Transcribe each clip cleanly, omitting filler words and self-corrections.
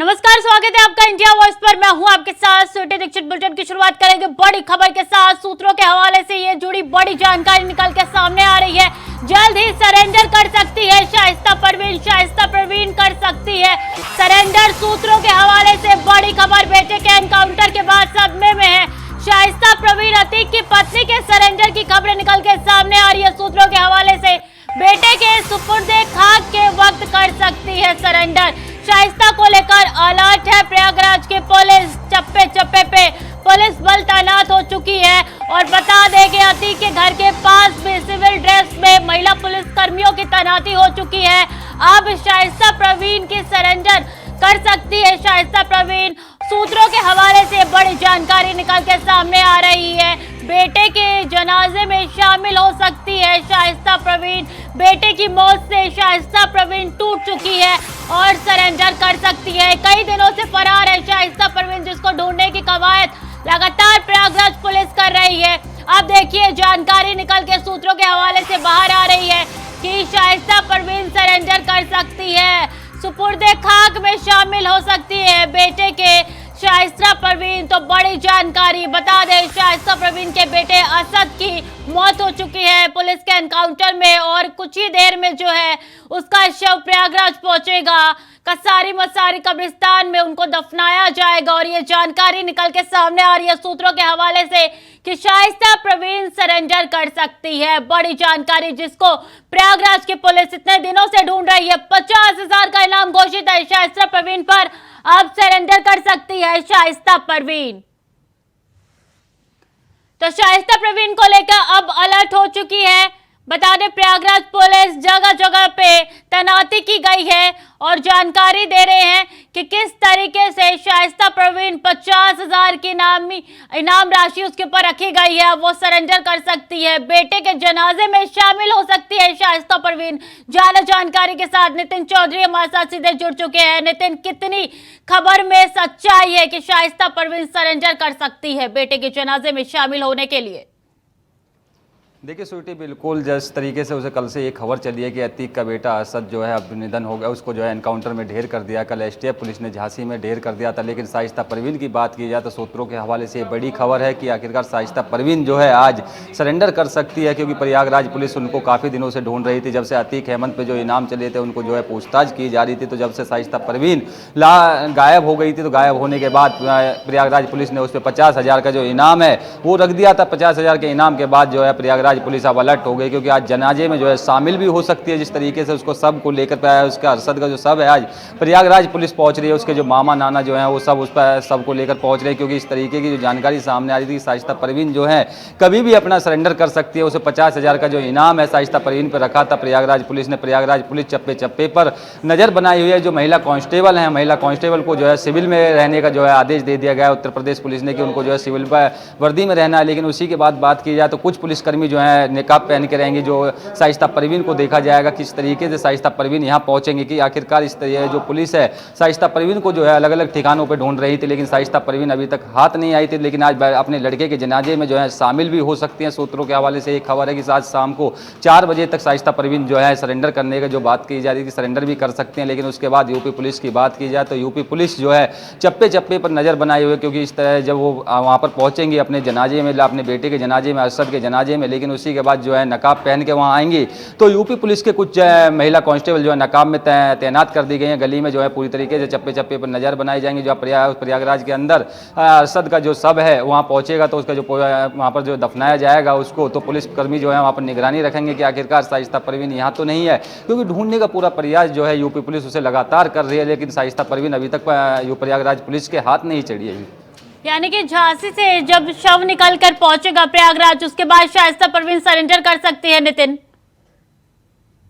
नमस्कार, स्वागत है आपका इंडिया वॉइस पर। मैं हूं आपके साथ स्वीटी दीक्षित। बुलेटिन की शुरुआत करेंगे बड़ी खबर के साथ। सूत्रों के हवाले से ये जुड़ी बड़ी जानकारी निकल के सामने आ रही है। जल्द ही सरेंडर कर सकती है शाइस्ता परवीन। शाइस्ता परवीन कर सकती है सरेंडर। सूत्रों के हवाले से बड़ी खबर। बेटे के एनकाउंटर के बाद सदमे में है शाइस्ता परवीन। अतीक की पत्नी के सरेंडर की खबरें निकल के सामने आ रही है। सूत्रों के हवाले से बेटे के सुपुर्दे खाक के वक्त कर सकती है सरेंडर। शाइस्ता को लेकर अलर्ट है प्रयागराज की पुलिस। चप्पे चप्पे पे पुलिस बल तैनात हो चुकी है। और बता दें कि अतीक के घर के पास भी सिविल ड्रेस में महिला पुलिस कर्मियों की तैनाती हो चुकी है। अब शाइस्ता परवीन की सरेंडर कर सकती है शाइस्ता परवीन। सूत्रों के हवाले से बड़ी जानकारी निकल के सामने आ रही है। बेटे के जनाजे में शामिल हो सकती है शाइस्ता परवीन। बेटे की मौत से शाइस्ता परवीन टूट चुकी है और सरेंडर कर सकती है। कई दिनों से फरार है शाइस्ता परवीन, जिसको ढूंढने की कवायद लगातार प्रयागराज पुलिस कर रही है। अब देखिए जानकारी निकल के सूत्रों के हवाले से बाहर आ रही है कि शाइस्ता परवीन सरेंडर कर सकती है, सुपुर्दे खाक में शामिल हो सकती है बेटे के शाइस्ता परवीन। तो बड़ी जानकारी बता दें, शाइस्ता परवीन के बेटे असद की मौत हो चुकी है पुलिस के एनकाउंटर में और कुछ ही देर में जो है उसका शव प्रयागराज पहुंचेगा। कसारी मसारी कब्रिस्तान में उनको दफनाया जाएगा। और ये जानकारी निकल के सामने आ रही है सूत्रों के हवाले से कि शाइस्ता परवीन सरेंडर कर सकती है। बड़ी जानकारी, जिसको प्रयागराज की पुलिस इतने दिनों से ढूंढ रही है। 50,000 का इनाम घोषित है शाइस्ता परवीन पर। अब सरेंडर कर सकती है शाइस्ता परवीन। तो शाइस्ता परवीन को लेकर अब अलर्ट हो चुकी है। बता दें प्रयागराज पुलिस जगह जगह पे तैनाती की गई है और जानकारी दे रहे हैं कि किस तरीके से शाइस्ता परवीन 50,000 की इनाम राशि उसके ऊपर रखी गई है। वो सरेंडर कर सकती है। बेटे के जनाजे में शामिल हो सकती है शाइस्ता परवीन। ज्यादा जानकारी के साथ नितिन चौधरी हमारे साथ सीधे जुड़ चुके हैं। नितिन, कितनी खबर में सच्चाई है कि शाइस्ता परवीन सरेंडर कर सकती है बेटे के जनाजे में शामिल होने के लिए? देखिए स्वीटी, बिल्कुल जिस तरीके से उसे कल से ये खबर चली है कि अतीक का बेटा असद जो है अब निधन हो गया, उसको जो है एनकाउंटर में ढेर कर दिया। कल एसटीएफ पुलिस ने झांसी में ढेर कर दिया था। लेकिन शाइस्ता परवीन की बात की जाए तो सूत्रों के हवाले से ये बड़ी खबर है कि आखिरकार शाइस्ता परवीन जो है आज सरेंडर कर सकती है, क्योंकि प्रयागराज पुलिस उनको काफ़ी दिनों से ढूंढ रही थी। जब से अतीक अहमद पे जो इनाम चले थे उनको जो है पूछताछ की जा रही थी। तो जब से शाइस्ता परवीन गायब हो गई थी, तो गायब होने के बाद प्रयागराज पुलिस ने उस पर 50,000 का जो इनाम है वो रख दिया था। 50,000 के इनाम के बाद जो है प्रयागराज पुलिस अब अलर्ट हो गई, क्योंकि आज जनाजे में जो है शामिल भी हो सकती है। जिस तरीके से उसको सब को लेकर पाया, उसका अरशद का जो सब है आज प्रयागराज पुलिस पहुंच रही है। उसके जो मामा नाना जो है वो सब उस पर सब को लेकर पहुंच रहे हैं, क्योंकि इस तरीके की जो जानकारी सामने आ रही थी शाइस्ता परवीन जो है कभी भी अपना सरेंडर कर सकती है। उसे 50,000 का जो इनाम है शाइस्ता परवीन पर रखा था प्रयागराज पुलिस ने। प्रयागराज पुलिस चप्पे चप्पे पर नजर बनाई हुई है। जो महिला कांस्टेबल है, महिला कांस्टेबल को जो है सिविल में रहने का जो है आदेश दे दिया गया है उत्तर प्रदेश पुलिस ने कि उनको जो है सिविल वर्दी में रहना है। लेकिन उसी के बाद बात की जाए तो कुछ पुलिसकर्मी जो है निकाब पहन के रहेंगे। जो शाइस्ता परवीन को देखा जाएगा किस तरीके से शाइस्ता परवीन यहाँ पहुंचेंगे, कि आखिरकार इस तरह जो पुलिस है शाइस्ता परवीन को जो है अलग अलग ठिकानों पर ढूंढ रही थी, लेकिन शाइस्ता परवीन अभी तक हाथ नहीं आई थी। लेकिन आज अपने लड़के के जनाजे में जो है शामिल भी हो सकती हैं। सूत्रों के हवाले से एक खबर है कि आज शाम को 4 बजे तक शाइस्ता परवीन जो है सरेंडर करने का जो बात की जा रही थी, सरेंडर भी कर सकते हैं। लेकिन उसके बाद यूपी पुलिस की बात की जाए तो यूपी पुलिस जो है चप्पे चप्पे पर नजर बनाए हुए, क्योंकि इस तरह जब वो वहाँ पर पहुंचेंगे अपने जनाजे में, अपने बेटे के जनाजे में, अरशद के जनाजे में, लेकिन उसी के बाद जो है नकाब पहन के वहाँ आएंगे तो यूपी पुलिस के कुछ महिला कांस्टेबल जो है नकाब में तैनात कर दी गई हैं। गली में जो है पूरी तरीके से चप्पे चप्पे पर नजर बनाई जाएंगी। जो प्रयागराज के अंदर अरशद का जो सब है वहाँ पहुंचेगा तो उसका जो वहाँ पर जो दफनाया जाएगा उसको, तो पुलिसकर्मी जो है वहाँ पर निगरानी रखेंगे कि आखिरकार शाइस्ता परवीन यहाँ तो नहीं है, क्योंकि ढूंढने का पूरा प्रयास जो है यूपी पुलिस उसे लगातार कर रही है। लेकिन शाइस्ता परवीन अभी तक प्रयागराज पुलिस के हाथ नहीं चढ़ी है। यानी कि झांसी से जब शव निकल कर पहुंचेगा प्रयागराज, उसके बाद शाइस्ता परवीन सरेंडर कर सकती है। नितिन,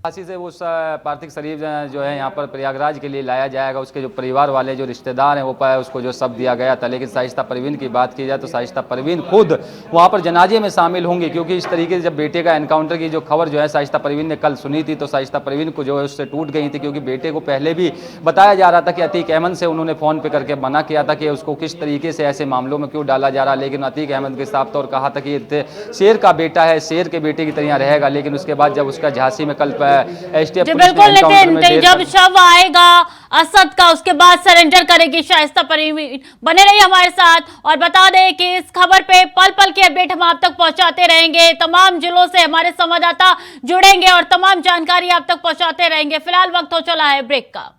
झांसी से उस पार्थिव शरीर जो है यहाँ पर प्रयागराज के लिए लाया जाएगा। उसके जो परिवार वाले जो रिश्तेदार हैं वो उसको जो सब दिया गया था। लेकिन शाइस्ता परवीन की बात की जाए तो शाइस्ता परवीन खुद वहाँ पर जनाजे में शामिल होंगी, क्योंकि इस तरीके से जब बेटे का एनकाउंटर की जो खबर जो है शाइस्ता परवीन ने कल सुनी थी तो शाइस्ता परवीन को जो है उससे टूट गई थी। क्योंकि बेटे को पहले भी बताया जा रहा था कि अतीक अहमद से उन्होंने फ़ोन पे करके मना किया था कि उसको किस तरीके से ऐसे मामलों में क्यों डाला जा रहा। लेकिन अतीक अहमद के साफ तौर कहा था कि शेर का बेटा है, शेर के बेटे की तरह रहेगा। लेकिन उसके बाद जब उसका झांसी में कल एसटीएफ जी पुलिस ने बिल्कुल एनकाउंटर में नितिन, ढेर जब कर शव आएगा असद का उसके बाद सरेंडर करेगी शाइस्ता परवीन। बने रहिए हमारे साथ और बता दें कि इस खबर पे पल पल की अपडेट हम आप तक पहुंचाते रहेंगे। तमाम जिलों से हमारे संवाददाता जुड़ेंगे और तमाम जानकारी आप तक पहुंचाते रहेंगे। फिलहाल वक्त हो चला है ब्रेक का।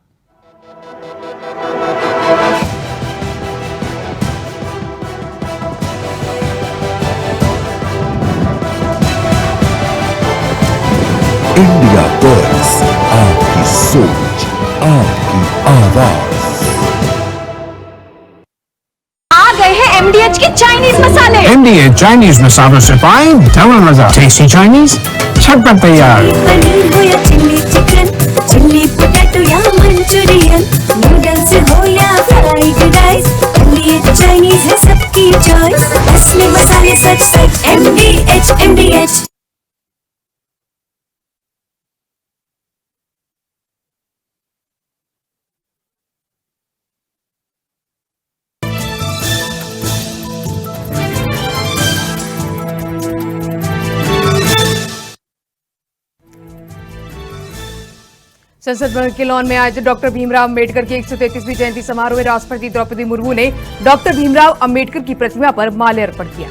इंडिया बर्ड्स, आपकी सोच, आपकी आवाज। आ गए हैं MDH के चाइनीज मसाले। MDH चाइनीज मसालों से पाएं डबल मजा। टेस्टी चाइनीज झटपट तैयार। पनीर हो या चिल्ली चिकन, चिल्ली पोटैटो या मंचूरियन, नूडल्स हो या फ्राइड राइस, MDH चाइनीज है सबकी चॉइस। असली मसाले सच सच MDH। संसद भवन के लॉन में आयोजित डॉक्टर भीमराव अंबेडकर की 133वीं जयंती समारोह में राष्ट्रपति द्रौपदी मुर्मू ने डॉक्टर भीमराव अंबेडकर की प्रतिमा पर माल्यार्पण किया।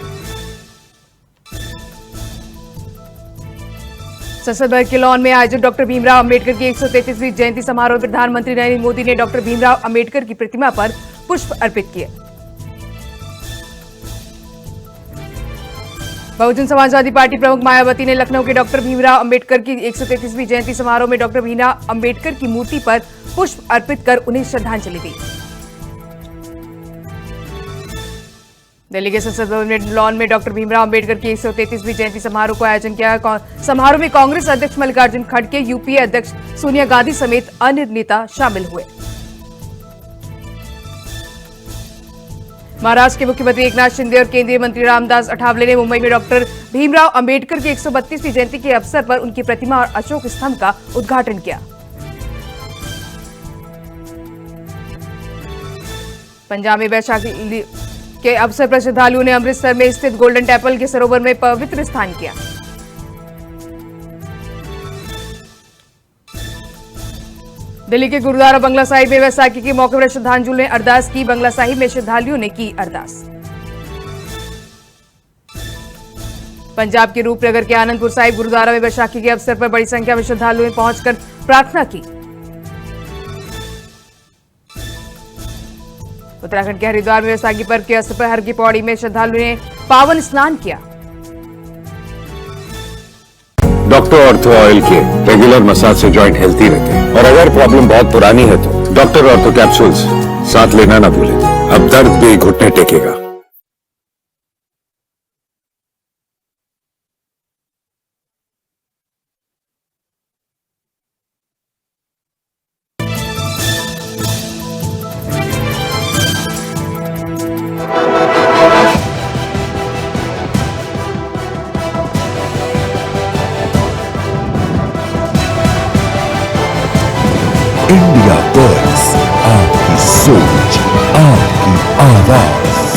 संसद भवन के लॉन में आयोजित डॉक्टर भीमराव अंबेडकर की 133वीं जयंती समारोह में प्रधानमंत्री नरेंद्र मोदी ने डॉक्टर भीमराव अंबेडकर की प्रतिमा पर पुष्प अर्पित किए। बहुजन समाजवादी पार्टी प्रमुख मायावती ने लखनऊ के डॉक्टर भीमराव अंबेडकर की 133वीं जयंती समारोह में डॉक्टर भीमराव अंबेडकर की मूर्ति पर पुष्प अर्पित कर उन्हें श्रद्धांजलि दी। दिल्ली के संसद भवन लॉन में डॉक्टर भीमराव अंबेडकर की 133वीं जयंती समारोह को आयोजन किया। समारोह में कांग्रेस अध्यक्ष मल्लिकार्जुन खड़गे, यूपीए अध्यक्ष सोनिया गांधी समेत अन्य नेता शामिल हुए। महाराष्ट्र के मुख्यमंत्री एकनाथ शिंदे और केंद्रीय मंत्री रामदास अठावले ने मुंबई में डॉक्टर भीमराव अंबेडकर की 132वीं जयंती के अवसर पर उनकी प्रतिमा और अशोक स्तंभ का उद्घाटन किया। पंजाब में बैसाखी के अवसर पर श्रद्धालुओं ने अमृतसर में स्थित गोल्डन टेम्पल के सरोवर में पवित्र स्नान किया। दिल्ली के गुरुद्वारा बंगला साहिब में वैसाखी के मौके पर श्रद्धांजलि ने अरदास की। बंगला साहिब में श्रद्धालुओं ने की अरदास। पंजाब के रूपनगर के आनंदपुर साहिब गुरुद्वारा में वैसाखी के अवसर पर बड़ी संख्या में श्रद्धालुओं ने पहुंचकर प्रार्थना की। उत्तराखंड के हरिद्वार में वैसाखी पर्व के अवसर पर हर की पौड़ी में श्रद्धालुओं ने पावन स्नान किया। डॉक्टर ऑर्थो ऑयल के रेगुलर मसाज से जॉइंट हेल्थी रहते हैं और अगर प्रॉब्लम बहुत पुरानी है तो डॉक्टर ऑर्थो कैप्सूल्स साथ लेना ना भूलें। अब दर्द भी घुटने टेकेगा। इंडिया बर्ड्स, आपकी सोच, आपकी आवाज।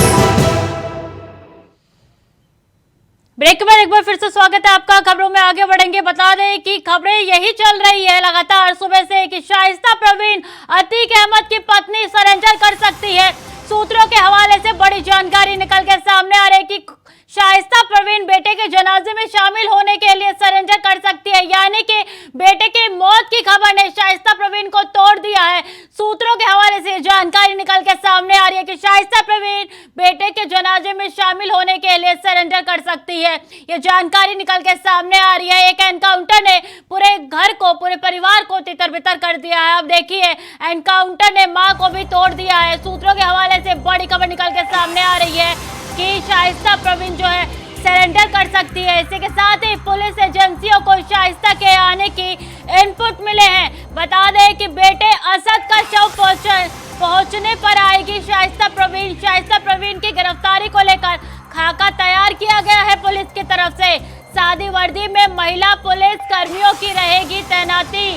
ब्रेक के बाद एक बार फिर से स्वागत है आपका। खबरों में आगे बढ़ेंगे। बता दें कि खबरें यही चल रही है लगातार सुबह से कि शाइस्ता परवीन अतीक अहमद की पत्नी सरेंडर कर सकती है। सूत्रों के हवाले से बड़ी जानकारी निकल के सामने आ रही है कि शाइस्ता परवीन बेटे के जनाजे में शामिल होने के लिए सरेंडर कर सकती है, यानी कि बेटे की मौत की खबर ने शाइस्ता परवीन को तोड़ दिया है। सूत्रों के हवाले से जानकारी निकल के सामने आ रही है कि शाइस्ता परवीन बेटे के जनाजे में शामिल होने के लिए सरेंडर कर सकती है। ये जानकारी निकल के सामने आ रही है। एक एनकाउंटर ने पूरे घर को, पूरे परिवार को तितर बितर कर दिया है। अब देखिए, एनकाउंटर ने मां को भी तोड़ दिया है। सूत्रों के हवाले से बड़ी खबर निकल के सामने आ रही है कि शाइस्ता परवीन जो है सरेंडर कर सकती है। इसी के साथ ही पुलिस एजेंसियों को शाइस्ता के आने की इनपुट मिले हैं। बता दें कि बेटे असद का शव पहुंचने पर आएगी शाइस्ता परवीन। शाइस्ता परवीन की गिरफ्तारी को लेकर खाका तैयार किया गया है पुलिस की तरफ से। सादी वर्दी में महिला पुलिस कर्मियों की रहेगी तैनाती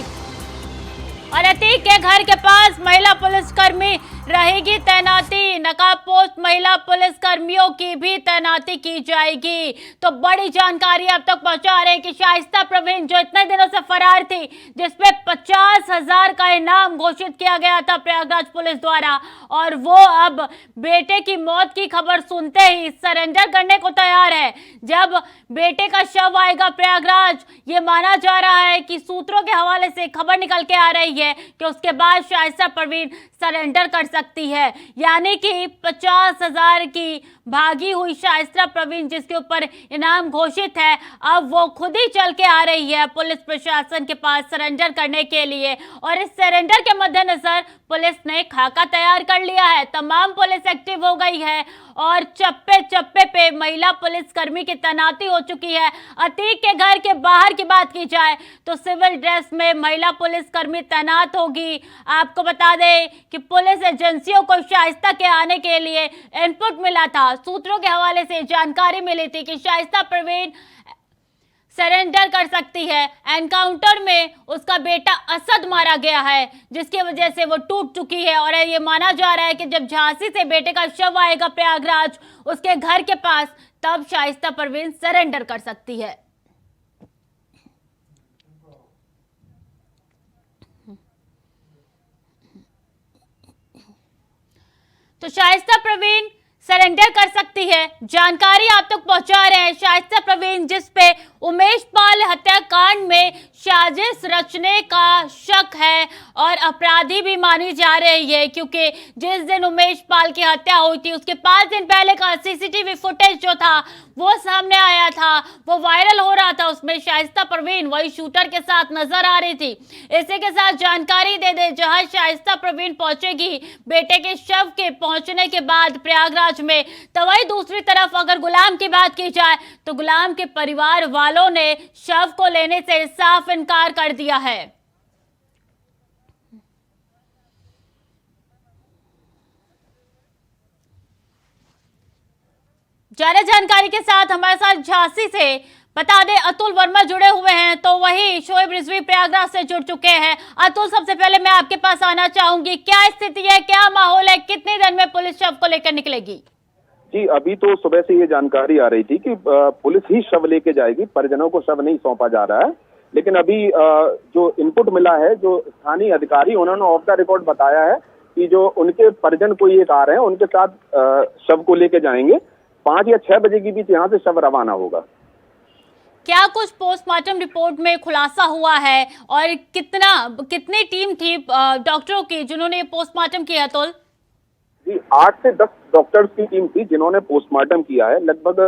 और अतीक के घर के पास महिला पुलिसकर्मी रहेगी तैनाती, नकाबपोश महिला पुलिस कर्मियों की भी तैनाती की जाएगी। तो बड़ी जानकारी अब तक पहुंचा रहे हैं कि शाइस्ता परवीन जो इतने दिनों से फरार थी, जिसपे 50,000 का इनाम घोषित किया गया था प्रयागराज पुलिस द्वारा, और वो अब बेटे की मौत की खबर सुनते ही सरेंडर करने को तैयार है। जब बेटे का शव आएगा प्रयागराज, ये माना जा रहा है कि सूत्रों के हवाले से खबर निकल के आ रही है कि उसके बाद शाइस्ता परवीन सरेंडर कर सकती है। यानी कि 50,000 की भागी हुई शाइस्ता परवीन जिसके ऊपर इनाम घोषित है, अब वो खुद ही चल के आ रही है पुलिस प्रशासन के पास सरेंडर करने के लिए। और इस सरेंडर के मद्देनजर पुलिस ने खाका तैयार कर लिया है, तमाम पुलिस एक्टिव हो गई है और चप्पे चप्पे पे महिला पुलिसकर्मी की तैनाती हो चुकी है। अतीक के घर के बाहर की बात की जाए तो सिविल ड्रेस में महिला पुलिसकर्मी तैनात होगी। आपको बता दें कि पुलिस एजेंसियों को शाइस्ता के आने के लिए इनपुट मिला था, सूत्रों के हवाले से जानकारी मिली थी कि शाइस्ता परवीन सरेंडर कर सकती है। एनकाउंटर में उसका बेटा असद मारा गया है, जिसकी वजह से वो टूट चुकी है और ये माना जा रहा है कि जब झांसी से बेटे का शव आएगा प्रयागराज उसके घर के पास, तब शाइस्ता परवीन सरेंडर कर सकती है। तो शाइस्ता परवीन सरेंडर कर सकती है, जानकारी आप तक पहुंचा रहे हैं। शाइस्ता परवीन जिस पे उमेश पाल हत्याकांड में साजिश रचने का शक है और अपराधी भी मानी जा रही है, क्योंकि जिस दिन उमेश पाल की हत्या हुई थी उसके 5 दिन पहले का सीसीटीवी फुटेज जो था वो सामने आया था, वो वायरल हो रहा था। उसमें शाइस्ता परवीन वही शूटर के साथ नजर आ रही थी। इसी के साथ जानकारी दे दे, जहां शाइस्ता परवीन पहुंचेगी बेटे के शव के पहुंचने के बाद प्रयागराज में, तो वही दूसरी तरफ अगर गुलाम की बात की जाए तो गुलाम के परिवार वालों ने शव को लेने से साफ इनकार कर दिया है। ज्यादा जानकारी के साथ हमारे साथ झांसी से बता दें अतुल वर्मा जुड़े हुए हैं, तो वही शोएब रिजवी प्रयागराज से जुड़ चुके हैं। अतुल, सबसे पहले मैं आपके पास आना चाहूंगी, क्या स्थिति है, क्या माहौल है, कितनी देर में पुलिस शव को लेकर निकलेगी? जी, अभी तो सुबह से ये जानकारी आ रही थी कि पुलिस ही शव लेके जाएगी, परिजनों को शव नहीं सौंपा जा रहा है। लेकिन अभी जो इनपुट मिला है, जो स्थानीय अधिकारी उन्होंने ऑफ द रिकॉर्ड बताया है कि जो उनके परिजन कोई एक आ रहे हैं, उनके साथ शव को लेके जाएंगे। 5 या 6 बजे के बीच यहाँ से शव रवाना होगा। क्या कुछ पोस्टमार्टम रिपोर्ट में खुलासा हुआ है और कितनी टीम थी डॉक्टरों की जिन्होंने पोस्टमार्टम किया? अतुल जी, 8 से 10 डॉक्टर्स की टीम थी जिन्होंने पोस्टमार्टम किया है। लगभग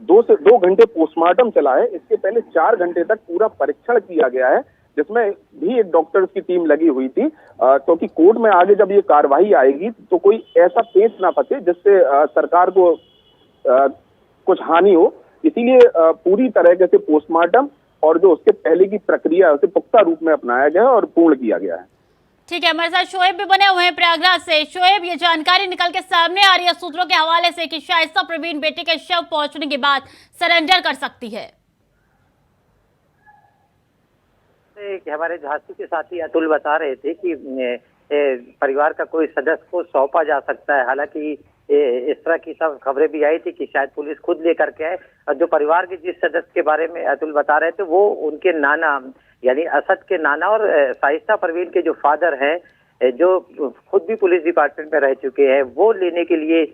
2 घंटे पोस्टमार्टम चला है। इसके पहले 4 घंटे तक पूरा परीक्षण किया गया है, जिसमें भी एक डॉक्टर्स की टीम लगी हुई थी, क्योंकि कोर्ट में आगे जब ये कार्रवाई आएगी तो कोई ऐसा पेच ना फंसे जिससे सरकार को कुछ हानि हो। इसीलिए पूरी तरह से पोस्टमार्टम और जो उसके पहले की प्रक्रिया है उसे पुख्ता रूप में अपनाया गया है और पूर्ण किया गया है। ठीक है, हमारे साथ शोएब भी बने हुए हैं प्रयागराज से। शोएब, ये जानकारी निकल के सामने आ रही है सूत्रों के हवाले से कि शाइस्ता परवीन बेटे के शव पहुंचने के बाद सरेंडर कर सकती है। हमारे झांसी के साथी अतुल बता रहे थे कि परिवार का कोई सदस्य को सौंपा जा सकता है। हालांकि इस तरह की सब खबरें भी आई थी कि शायद पुलिस खुद लेकर के आए। और जो परिवार के जिस सदस्य के बारे में अतुल बता रहे थे वो उनके नाना यानी असद के नाना और शाइस्ता परवीन के जो फादर हैं, जो खुद भी पुलिस डिपार्टमेंट में रह चुके हैं, वो लेने के लिए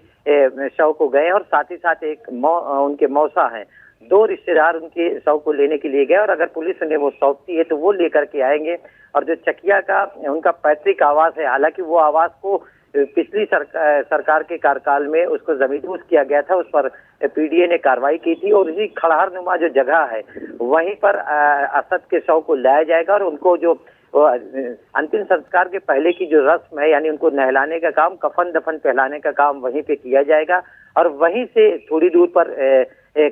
शव को गए और साथ ही साथ उनके मौसा हैं, 2 रिश्तेदार उनके शव को लेने के लिए गए। और अगर पुलिस ने वो सौंपती है तो वो लेकर के आएंगे। और जो चकिया का उनका पैतृक आवास है, हालांकि वो आवास को पिछली सरकार के कार्यकाल में उसको जमींदोज किया गया था, उस पर पीडीए ने कार्रवाई की थी और इसी खड़हरनुमा जो जगह है वहीं पर असद के शव को लाया जाएगा और उनको जो अंतिम संस्कार के पहले की जो रस्म है यानी उनको नहलाने का काम, कफन दफन पहलाने का काम वहीं पे किया जाएगा। और वहीं से थोड़ी दूर पर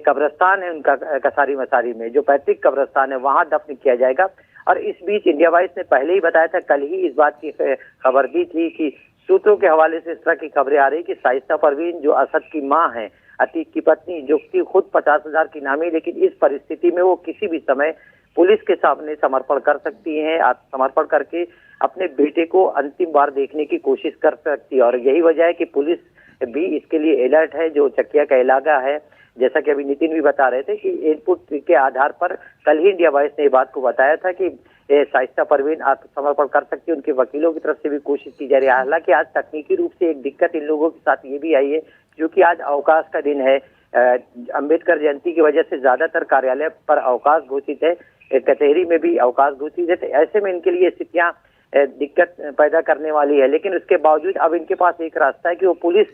कब्रिस्तान है उनका, कसारी मसारी में जो पैतृक कब्रिस्तान है, वहां दफन किया जाएगा। और इस बीच इंडिया वाइस ने पहले ही बताया था, कल ही इस बात की खबर दी थी कि सूत्रों के हवाले से इस तरह की खबरें आ रही कि शाइस्ता परवीन जो असद की मां है, अतीक की पत्नी, जो कि खुद 50,000 की नामी, लेकिन इस परिस्थिति में वो किसी भी समय पुलिस के सामने समर्पण कर सकती हैं। समर्पण करके अपने बेटे को अंतिम बार देखने की कोशिश कर सकती है। और यही वजह है कि पुलिस भी इसके लिए अलर्ट है। जो चकिया का इलाका है, जैसा कि अभी नितिन भी बता रहे थे कि इनपुट के आधार पर कल ही इंडिया वॉइस ने ये बात को बताया था कि शाइस्ता परवीन आत्मसमर्पण कर सकती है। उनके वकीलों की तरफ से भी कोशिश की जा रही है। हालांकि आज तकनीकी रूप से एक दिक्कत इन लोगों के साथ ये भी आई है, क्योंकि आज अवकाश का दिन है। अंबेडकर जयंती की वजह से ज्यादातर कार्यालय पर अवकाश घोषित है, कचहरी में भी अवकाश घोषित है। तो ऐसे में इनके लिए स्थितियां दिक्कत पैदा करने वाली है। लेकिन उसके बावजूद अब इनके पास एक रास्ता है कि वो पुलिस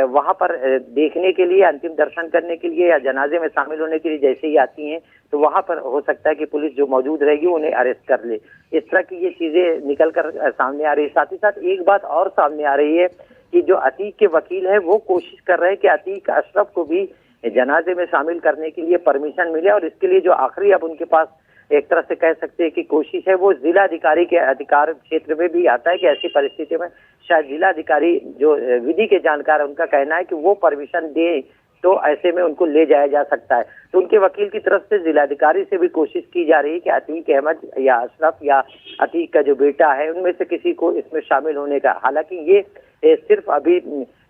वहां पर देखने के लिए, अंतिम दर्शन करने के लिए या जनाजे में शामिल होने के लिए जैसे ही आती हैं, तो वहां पर हो सकता है कि पुलिस जो मौजूद रहेगी उन्हें अरेस्ट कर ले। इस तरह की ये चीजें निकल कर सामने आ रही है। साथ ही साथ एक बात और सामने आ रही है कि जो अतीक के वकील है वो कोशिश कर रहे हैं कि अतीक अशरफ को भी जनाजे में शामिल करने के लिए परमिशन मिले। और इसके लिए जो आखिरी अब उनके पास एक तरह से कह सकते हैं कि कोशिश है, वो जिला अधिकारी के अधिकार क्षेत्र में भी आता है कि ऐसी परिस्थिति में शायद जिला अधिकारी जो विधि के जानकार है उनका कहना है कि वो परमिशन दे, तो ऐसे में उनको ले जाया जा सकता है। तो उनके वकील की तरफ से जिलाधिकारी से भी कोशिश की जा रही है कि अतीक अहमद या अशरफ या अतीक का जो बेटा है उनमें से किसी को इसमें शामिल होने का। हालांकि ये सिर्फ अभी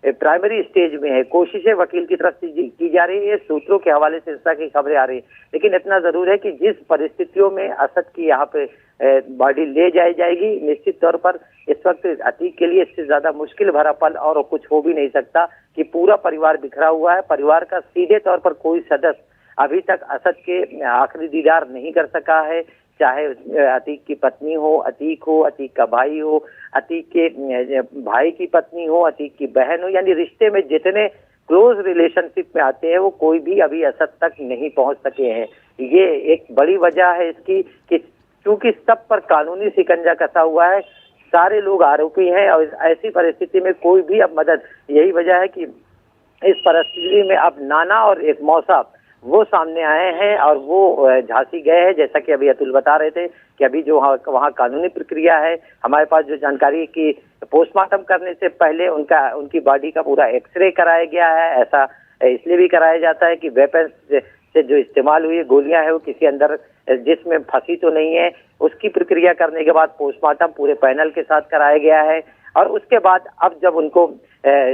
प्राइमरी स्टेज में है, कोशिशें वकील की तरफ से की जा रही है। सूत्रों के हवाले से इस तरह की खबरें आ रही है। लेकिन इतना जरूर है कि जिस परिस्थितियों में असद की यहाँ पे बॉडी ले जाई जाएगी, निश्चित तौर पर इस वक्त अतीक के लिए इससे ज्यादा मुश्किल भरा पल और कुछ हो भी नहीं सकता कि पूरा परिवार बिखरा हुआ है। परिवार का सीधे तौर पर कोई सदस्य अभी तक असद के आखिरी दीदार नहीं कर सका है, चाहे अतीक की पत्नी हो, अतीक हो, अतीक का भाई हो, अतीक के भाई की पत्नी हो, अतीक की बहन हो, यानी रिश्ते में जितने क्लोज रिलेशनशिप में आते हैं वो कोई भी अभी असद तक नहीं पहुंच सके हैं। ये एक बड़ी वजह है इसकी कि क्योंकि सब पर कानूनी शिकंजा कसा हुआ है, सारे लोग आरोपी हैं और ऐसी परिस्थिति में कोई भी अब मदद, यही वजह है कि इस परिस्थिति में अब नाना और एक मौसा वो सामने आए हैं और वो झांसी गए हैं। जैसा कि अभी अतुल बता रहे थे कि अभी जो वहाँ कानूनी प्रक्रिया है, हमारे पास जो जानकारी की पोस्टमार्टम करने से पहले उनकी बॉडी का पूरा एक्सरे कराया गया है। ऐसा इसलिए भी कराया जाता है कि वेपन से जो इस्तेमाल हुई गोलियां है वो किसी अंदर जिसमें फंसी तो नहीं है। उसकी प्रक्रिया करने के बाद पोस्टमार्टम पूरे पैनल के साथ कराया गया है और उसके बाद अब जब उनको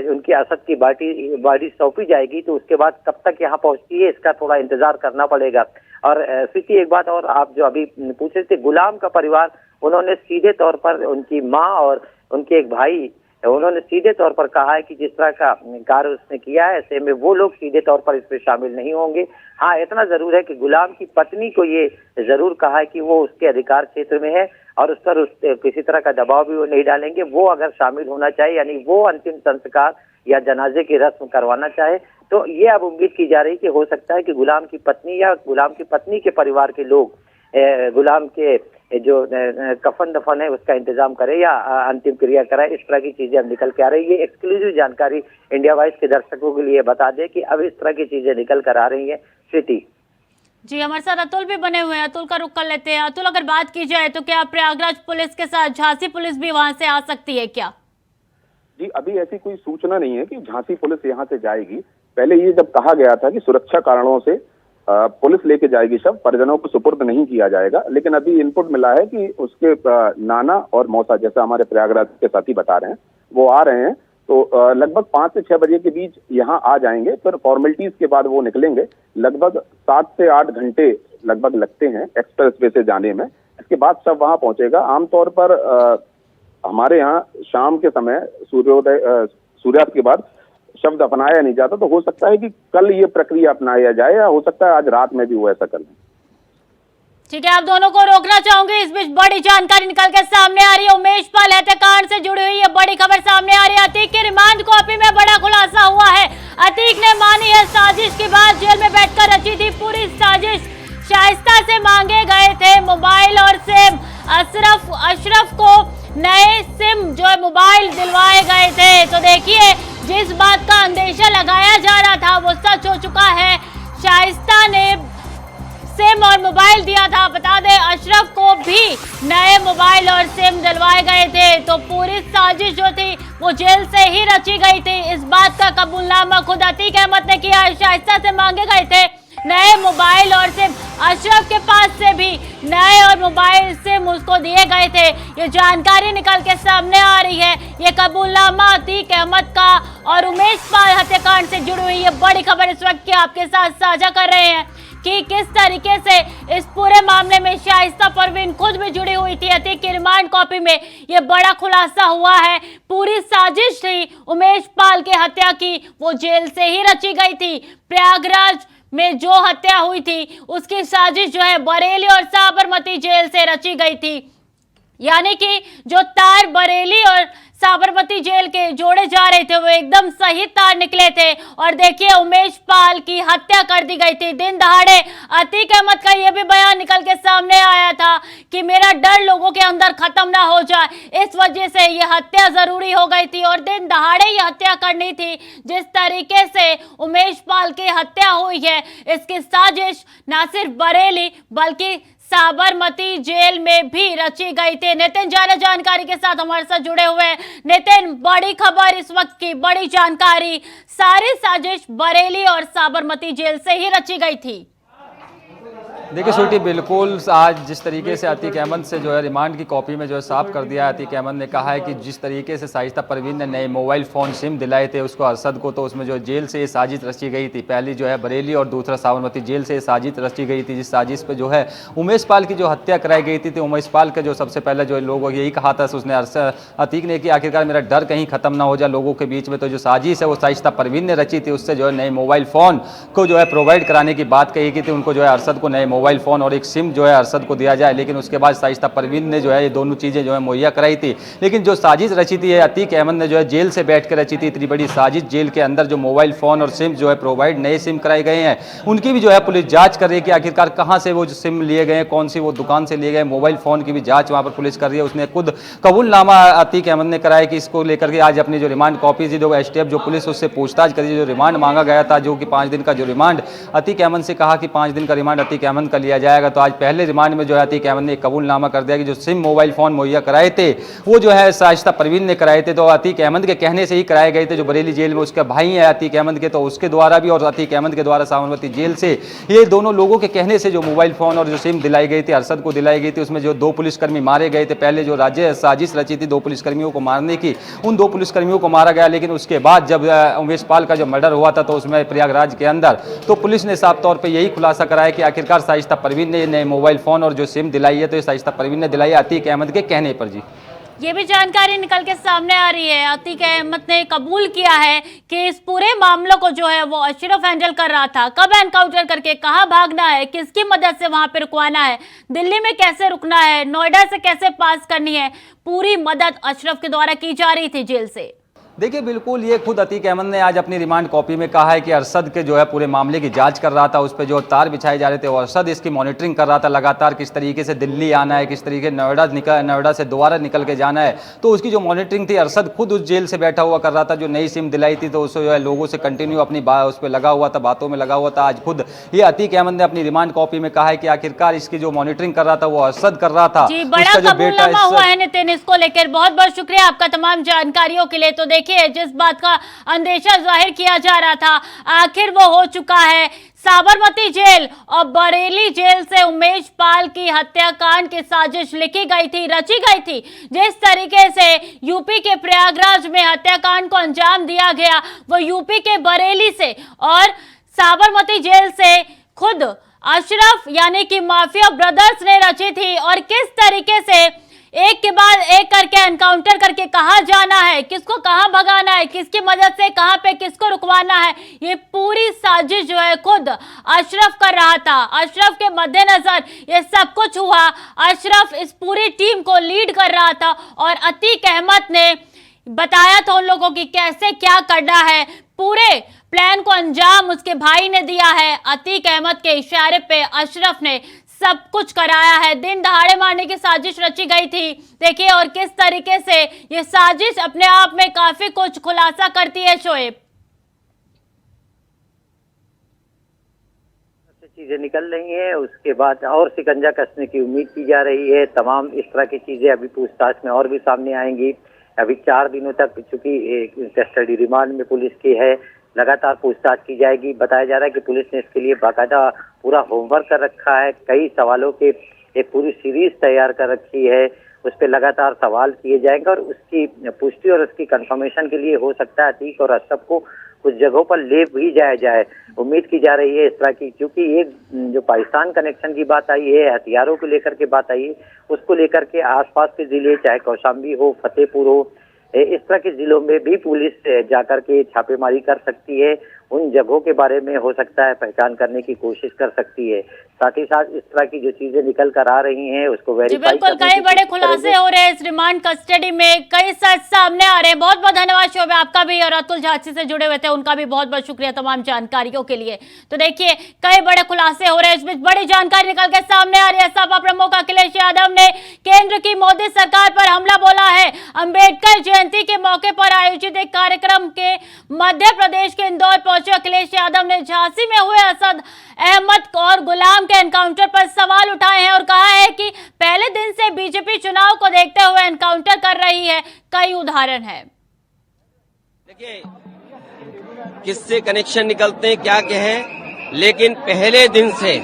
उनकी असद की बॉडी सौंपी जाएगी तो उसके बाद कब तक यहाँ पहुंचती है इसका थोड़ा इंतजार करना पड़ेगा। और स्थिति एक बात और आप जो अभी पूछ रहे थे, गुलाम का परिवार, उन्होंने सीधे तौर पर उनकी माँ और उनके एक भाई, उन्होंने सीधे तौर पर कहा है कि जिस तरह का कार्य उसने किया है ऐसे में वो लोग सीधे तौर पर इसमें शामिल नहीं होंगे। हाँ, इतना जरूर है कि गुलाम की पत्नी को ये जरूर कहा है कि वो उसके अधिकार क्षेत्र में है और उस पर किसी तरह का दबाव भी वो नहीं डालेंगे। वो अगर शामिल होना चाहे, यानी वो अंतिम संस्कार या जनाजे की रस्म करवाना चाहे, तो ये अब उम्मीद की जा रही कि हो सकता है कि गुलाम की पत्नी या गुलाम की पत्नी के परिवार के लोग गुलाम के जो कफन दफन है उसका इंतजाम करे या अंतिम क्रिया कराए। इस तरह की चीजें अब निकल के आ रही है। एक्सक्लूसिव जानकारी इंडिया वॉइस के दर्शकों के लिए बता दें कि अब इस तरह की चीजें निकल कर आ रही है। स्थिति जी, हमारे साथ अतुल भी बने हुए हैं, अतुल का रुख कर लेते हैं। अतुल, अगर बात की जाए तो क्या प्रयागराज पुलिस के साथ झांसी पुलिस भी वहां से आ सकती है क्या? जी, अभी ऐसी कोई सूचना नहीं है कि झांसी पुलिस यहाँ से जाएगी। पहले ये जब कहा गया था कि सुरक्षा कारणों से पुलिस लेके जाएगी, शव परिजनों को सुपुर्द नहीं किया जाएगा, लेकिन अभी इनपुट मिला है कि उसके नाना और मौसा, जैसा हमारे प्रयागराज के साथी बता रहे हैं, वो आ रहे हैं। तो लगभग 5 से 6 बजे के बीच यहाँ आ जाएंगे। फिर फॉर्मेलिटीज के बाद वो निकलेंगे। लगभग 7 से 8 घंटे लगभग लगते हैं एक्सप्रेस वे से जाने में। इसके बाद सब वहाँ पहुंचेगा। आमतौर पर हमारे यहाँ शाम के समय सूर्यास्त के बाद शब्द अपनाया नहीं जाता, तो हो सकता है कि कल ये प्रक्रिया अपनाया जाए या हो सकता है आज रात में भी वो ऐसा कर लें। ठीक है, आप दोनों को रोकना चाहूंगी। इस बीच बड़ी जानकारी निकल के सामने आ रही है। उमेश पाल हत्याकांड से जुड़ी हुई ये बड़ी खबर सामने आ रही है। अतीक की रिमांड कॉपी में बड़ा खुलासा हुआ है। अतीक ने मानी है साजिश की बात, जेल में बैठकर रची थी पूरी साजिश। शाइस्ता से मांगे गए थे मोबाइल और सिम। अशरफ को नए सिम जो है मोबाइल दिलवाए गए थे। तो देखिए, जिस बात का अंदेशा लगाया जा रहा था वो सच हो चुका है। शाइस्ता ने सिम और मोबाइल दिया था। बता दें, अशरफ को भी नए मोबाइल और सिम दिलवाए गए थे। तो पूरी साजिश जो थी वो जेल से ही रची गई थी। इस बात का कबूलनामा खुद अतीक अहमद ने किया है। शाइस्ता से मांगे गए थे नए मोबाइल और सिम अशरफ के पास से भी नए और मोबाइल सिम उसको दिए गए थे। ये जानकारी निकल के सामने आ रही है। ये कबूलनामा अतीक अहमद का और उमेश पाल हत्याकांड से जुड़ी हुई ये बड़ी खबर इस वक्त की आपके साथ साझा कर रहे हैं कि किस तरीके से इस पूरे मामले में शाइस्ता परवीन खुद भी जुड़ी हुई थी। अतीक की रिमांड कॉपी में ये बड़ा खुलासा हुआ है। पूरी साजिश थी उमेश पाल की हत्या की, वो जेल से ही रची गई थी। प्रयागराज में जो हत्या हुई थी उसकी साजिश जो है बरेली और साबरमती जेल से रची गई थी। यानी कि जो तार बरेली और साबरमती जेल के जोड़े जा रहे थे वो एकदम सही तार निकले थे। और देखिए उमेश पाल की हत्या कर दी गई थी दिन दहाड़े। अतीक अहमद का ये भी बयान निकल के सामने आया था कि मेरा डर लोगों के अंदर खत्म ना हो जाए, इस वजह से ये हत्या जरूरी हो गई थी और दिन दहाड़े ये हत्या करनी थी। जिस तरीके से उमेश पाल की हत्या हुई है इसकी साजिश ना सिर्फ बरेली बल्कि साबरमती जेल में भी रची गई थी। नितिन ज्यादा जानकारी के साथ हमारे साथ जुड़े हुए हैं। नितिन, बड़ी खबर इस वक्त की, बड़ी जानकारी, सारी साजिश बरेली और साबरमती जेल से ही रची गई थी। देखिए स्वीटी, बिल्कुल आज जिस तरीके से अतीक अहमद से जो है रिमांड की कॉपी में जो है साफ कर दिया है। अतीक अहमद ने कहा है कि जिस तरीके से शाइस्ता परवीन ने नए मोबाइल फ़ोन सिम दिलाए थे उसको अरशद को, तो उसमें जो जेल से ये साजिश रची गई थी। पहली जो है बरेली और दूसरा साबरमती जेल से ये साजिश रची गई थी, जिस साजिश पे जो है उमेश पाल की जो हत्या कराई गई थी। तो उमेश पाल का जो सबसे पहले जो लोग यही कहा था उसने अतीक ने कि आखिरकार मेरा डर कहीं खत्म ना हो जाए लोगों के बीच में। तो जो साजिश है वो शाइस्ता परवीन ने रची थी, उससे जो है नए मोबाइल फ़ोन को जो है प्रोवाइड कराने की बात कही गई थी। उनको जो है अरशद को नए मोबाइल फ़ोन और एक सिम जो है अरशद को दिया जाए, लेकिन उसके बाद शाइस्ता परवीन ने जो है ये दोनों चीज़ें जो है मुहैया कराई थी। लेकिन जो साजिश रची थी अतीक अहमद ने जो है जेल से बैठ कर रची थी। इतनी बड़ी साजिश, जेल के अंदर जो मोबाइल फ़ोन और सिम जो है प्रोवाइड नए सिम कराए गए हैं उनकी भी जो है पुलिस जांच कर रही है कि आखिरकार कहाँ से वो सिम लिए गए, कौन सी वो दुकान से लिए गए। मोबाइल फ़ोन की भी जाँच वहाँ पर पुलिस कर रही है। उसने खुद कबूलनामा अतीक अहमद ने कराया कि इसको लेकर के आज अपनी जो रिमांड कॉपी थी जो एसटीएफ जो पुलिस उससे पूछताछ करी, जो रिमांड मांगा गया था जो कि 5 दिन का जो रिमांड अतीक अहमद से कहा कि 5 दिन का रिमांड अतीक अहमद का लिया जाएगा। तो आज पहले रिमांड में जो है अतीक अहमद ने कबूलनामा कर दिया कि जो सिम मोबाइल फ़ोन मुहैया कराए थे वो जो है शाइस्ता परवीन ने कराए थे। तो अतीक अहमद के कहने से ही कराए गए थे। जो बरेली जेल में उसका भाई है अतीक अहमद के, तो उसके द्वारा भी और अतीक अहमद के द्वारा साबरमती जेल से ये दोनों लोगों के कहने से जो मोबाइल फ़ोन और जो सिम दिलाई गई थी अरशद को दिलाई गई थी। उसमें जो 2 पुलिसकर्मी मारे गए थे, पहले जो राज्य साजिश रची थी 2 पुलिसकर्मियों को मारने की, उन 2 पुलिसकर्मियों को मारा गया। लेकिन उसके बाद जब उमेश पाल का जो मर्डर हुआ था तो उसमें प्रयागराज के अंदर तो पुलिस ने साफ तौर पर यही खुलासा कराया कि आखिरकार शाइस्ता परवीन ने नए मोबाइल फ़ोन और जो सिम दिलाई है तो ये शाइस्ता परवीन ने दिलाई है अतीक अहमद के कहने पर। जी, ये भी जानकारी निकल के सामने आ रही है। अतीक अहमद ने कबूल किया है कि इस पूरे मामलों को जो है वो अशरफ हैंडल कर रहा था। कब एनकाउंटर करके कहां भागना है, किसकी मदद से वहां पे रुकवाना है, दिल्ली में कैसे रुकना है, नोएडा से कैसे पास करनी है, पूरी मदद अशरफ के द्वारा की जा रही थी जेल से। देखिए बिल्कुल ये खुद अतीक अहमद ने आज अपनी रिमांड कॉपी में कहा है कि अरशद के जो है पूरे मामले की जांच कर रहा था, उस पर जो तार बिछाए जा रहे थे वो अरशद इसकी मॉनिटरिंग कर रहा था लगातार, किस तरीके से दिल्ली आना है, किस तरीके नोएडा से दोबारा निकल के जाना है। तो उसकी जो मॉनिटरिंग थी अरशद खुद उस जेल से बैठा हुआ कर रहा था। जो नई सिम दिलाई थी तो उसको जो है लोगों से कंटिन्यू अपनी उस पर लगा हुआ था, बातों में लगा हुआ था। आज खुद ये अतीक अहमद ने अपनी रिमांड कॉपी में कहा है कि आखिरकार इसकी जो मॉनिटरिंग कर रहा था वो अरशद कर रहा था। जी, बड़ा कबूलनामा हुआ है नितिन, इसको लेकर बहुत बहुत शुक्रिया आपका तमाम जानकारियों के लिए। तो देखिए जिस बात का अंदेशा जाहिर किया जा रहा था आखिर वो हो चुका है। साबरमती जेल और बरेली जेल से उमेश पाल की हत्याकांड की साजिश लिखी गई थी, रची गई थी। जिस तरीके से यूपी के प्रयागराज में हत्याकांड को अंजाम दिया गया वो यूपी के बरेली से और साबरमती जेल से खुद अशरफ यानी कि माफिया ब्रदर्स ने रची थी। और किस तरीके से एक के बाद एक करके एनकाउंटर करके कहां जाना है, किसको कहां भगाना है, किसकी मदद से कहां पे किसको रुकवाना है, ये पूरी साजिश जो है खुद अशरफ कर रहा था। अशरफ के मद्देनजर ये सब कुछ हुआ। अशरफ इस पूरी टीम को लीड कर रहा था और अतीक अहमद ने बताया था उन लोगों की कैसे क्या करना है। पूरे प्लान को अंजाम उसके भाई ने दिया है। अतीक अहमद के इशारे पे अशरफ ने सब कुछ कराया है। दिन दहाड़े मारने की साजिश रची गई थी। देखिए और किस तरीके से ये साजिश अपने आप में काफी कुछ खुलासा करती है। शोएब, चीजें निकल रही हैं, उसके बाद और शिकंजा कसने की उम्मीद की जा रही है। तमाम इस तरह की चीजें अभी पूछताछ में और भी सामने आएंगी। अभी 4 दिनों तक चूंकि कस्टडी रिमांड में पुलिस की है, लगातार पूछताछ की जाएगी। बताया जा रहा है कि पुलिस ने इसके लिए बाकायदा पूरा होमवर्क कर रखा है, कई सवालों के एक पूरी सीरीज तैयार कर रखी है, उस पर लगातार सवाल किए जाएंगे और उसकी पुष्टि और उसकी कंफर्मेशन के लिए हो सकता है अतीक और अशरफ को कुछ जगहों पर ले भी जाया जाए। उम्मीद की जा रही है इस तरह की, क्योंकि एक जो पाकिस्तान कनेक्शन की बात आई है, हथियारों को लेकर के बात आई है, उसको लेकर के आसपास के जिले चाहे कौशाम्बी हो, फतेहपुर हो, इस तरह के जिलों में भी पुलिस जाकर के छापेमारी कर सकती है। उन जगहों के बारे में हो सकता है पहचान करने की कोशिश कर सकती है। साथ ही साथ इस तरह की जो चीजें निकल कर आ रही हैं उसको वेरीफाई बिल्कुल, कई बड़े खुलासे हो रहे हैं इस रिमांड कस्टडी में, कई सच सामने आ रहे हैं। बहुत बहुत धन्यवाद शोभा आपका भी, और अतुल झांसी से जुड़े हुए थे उनका भी बहुत बहुत शुक्रिया तमाम जानकारियों के लिए। तो देखिए कई बड़े खुलासे हो रहे हैं, इस बीच बड़ी जानकारी निकल के सामने आ रही है। सपा प्रमुख अखिलेश यादव ने केंद्र की मोदी सरकार पर हमला बोला है। अंबेडकर जयंती के मौके पर आयोजित एक कार्यक्रम के मध्य प्रदेश के इंदौर पहुंचे अखिलेश यादव ने झांसी में हुए असद अहमद और गुलाम के एनकाउंटर पर सवाल उठाए हैं और कहा है कि पहले दिन से बीजेपी चुनाव को देखते हुए एनकाउंटर कर रही है। कई उदाहरण है। देखिए किससे कनेक्शन निकलते हैं क्या कहें, लेकिन पहले दिन से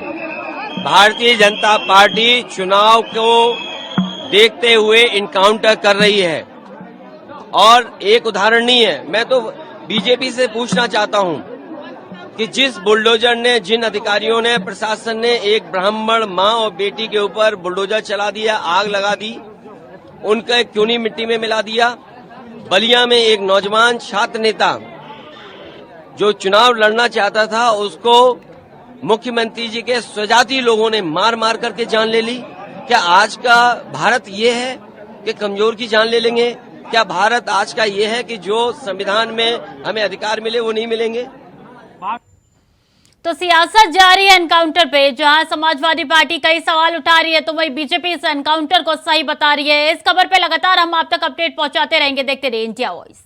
भारतीय जनता पार्टी चुनाव को देखते हुए इनकाउंटर कर रही है। और एक उदाहरण नहीं है, मैं तो बीजेपी से पूछना चाहता हूं कि जिस बुलडोजर ने, जिन अधिकारियों ने, प्रशासन ने एक ब्राह्मण मां और बेटी के ऊपर बुलडोजर चला दिया, आग लगा दी, उनका क्यों नहीं मिट्टी में मिला दिया। बलिया में एक नौजवान छात्र नेता जो चुनाव लड़ना चाहता था, उसको मुख्यमंत्री जी के स्वजाती लोगों ने मार मार करके जान ले ली। क्या आज का भारत ये है कि कमजोर की जान ले लेंगे? क्या भारत आज का ये है कि जो संविधान में हमें अधिकार मिले वो नहीं मिलेंगे? तो सियासत जारी है एनकाउंटर पे, जहां समाजवादी पार्टी कई सवाल उठा रही है तो वही बीजेपी इस एनकाउंटर को सही बता रही है। इस खबर पे लगातार हम आप तक अपडेट पहुंचाते रहेंगे। देखते रहिए इंडिया वॉइस।